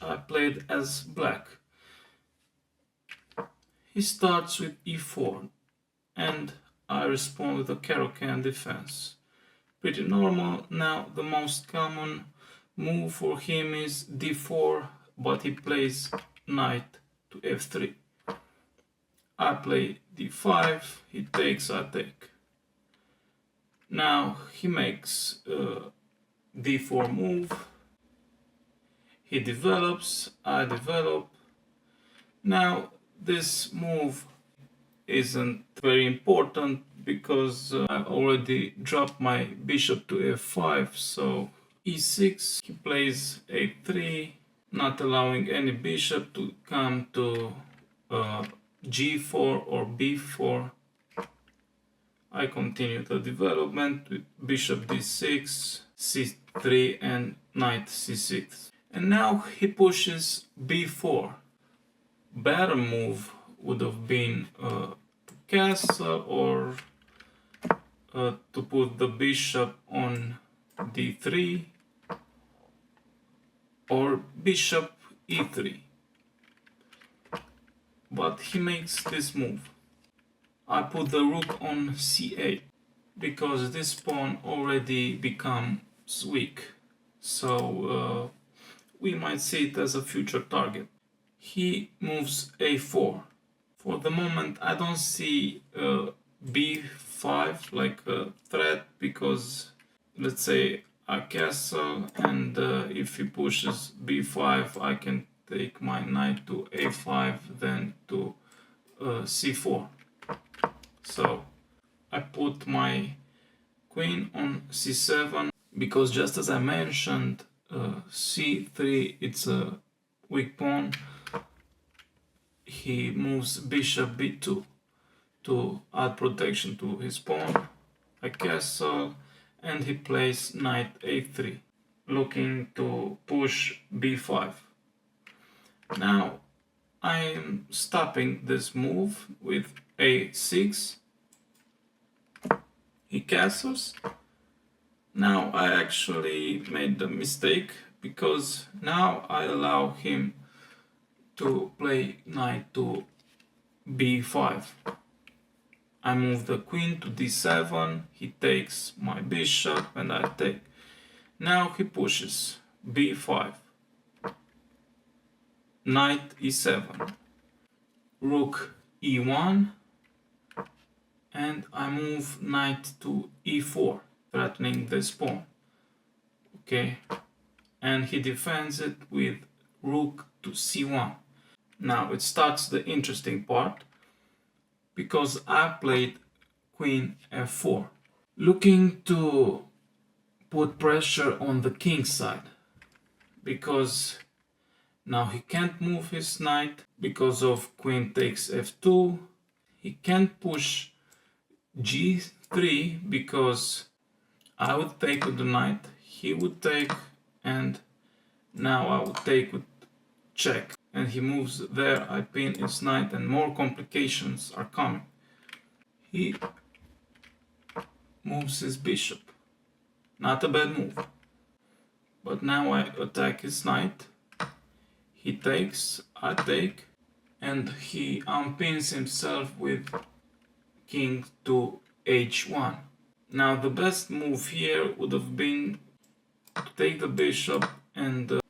I played as black. He starts with e4 and I respond with a Caro-Kann defense. Pretty normal. Now the most common move for him is d4, but he plays knight to f3. I play d5, he takes, I take. Now he makes d4 move, he develops, I develop. Now this move isn't very important because I already dropped my bishop to f5, so e6, he plays a3, not allowing any bishop to come to g4 or b4. I continue the development with bishop d6, c3 and knight c6. And now he pushes b4. Better move would have been to castle or to put the bishop on d3 or bishop e3. But he makes this move. I put the rook on c8 because this pawn already becomes weak, so we might see it as a future target. He moves a4. For the moment I don't see b5 like a threat because let's say I castle and if he pushes b5 I can take my knight to a5 then to c4. So I put my queen on c7 because just as I mentioned c3 it's a weak pawn. He moves bishop b2 to add protection to his pawn. I castle and he plays knight a3 looking to push b5. Now I'm stopping this move with a6. He castles. Now I actually made the mistake because now I allow him to play knight to b5. I move the queen to d7, he takes my bishop and I take. Now he pushes b5, knight e7, rook e1, and I move knight to e4, threatening this pawn. Okay, and he defends it with rook to c1. Now it starts the interesting part because I played queen f4, looking to put pressure on the king side because now he can't move his knight because of queen takes f2. He can't push g3 because I would take with the knight, he would take, and now I would take with check. And he moves there, I pin his knight and more complications are coming. He moves his bishop. Not a bad move. But now I attack his knight. He takes, I take, and he unpins himself with king to h1. Now the best move here would have been to take the bishop and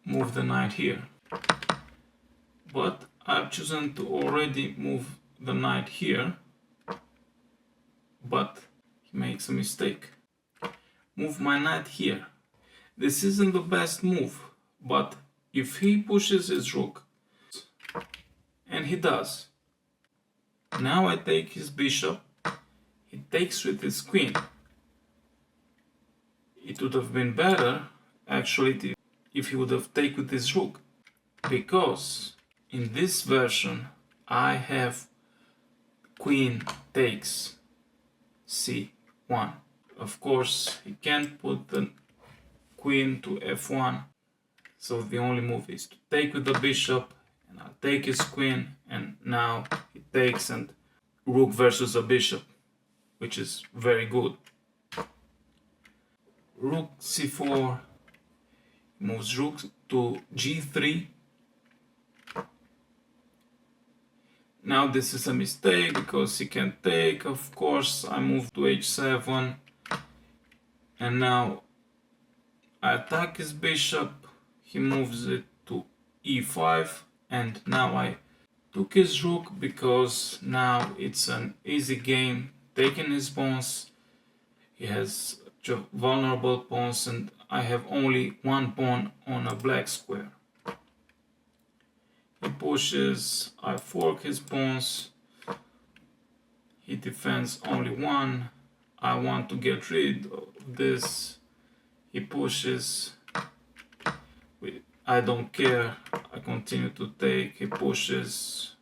move the knight here. But I've chosen to already move the knight here, but he makes a mistake. Move my knight here. This isn't the best move, but if he pushes his rook, and he does, now I take his bishop, he takes with his queen. It would have been better actually if he would have taken with his rook, because in this version I have queen takes c1. Of course he can't put the queen to f1, so the only move is to take with the bishop and I'll take his queen, and now he takes and rook versus a bishop, which is very good. Rook c4, moves rook to to g3. Now this is a mistake because he can take. Of course, I move to h7, and now I attack his bishop. He moves it to e5, and now I took his rook because now it's an easy game. Taking his pawns, he has vulnerable pawns, and I have only one pawn on a black square. He pushes, I fork his pawns, he defends only one, I want to get rid of this, he pushes, I don't care, I continue to take, he pushes,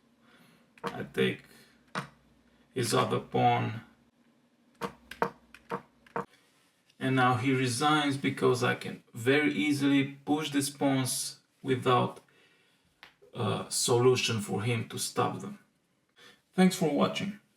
I take his other pawn, and now he resigns because I can very easily push these pawns without a solution for him to stop them. Thanks for watching.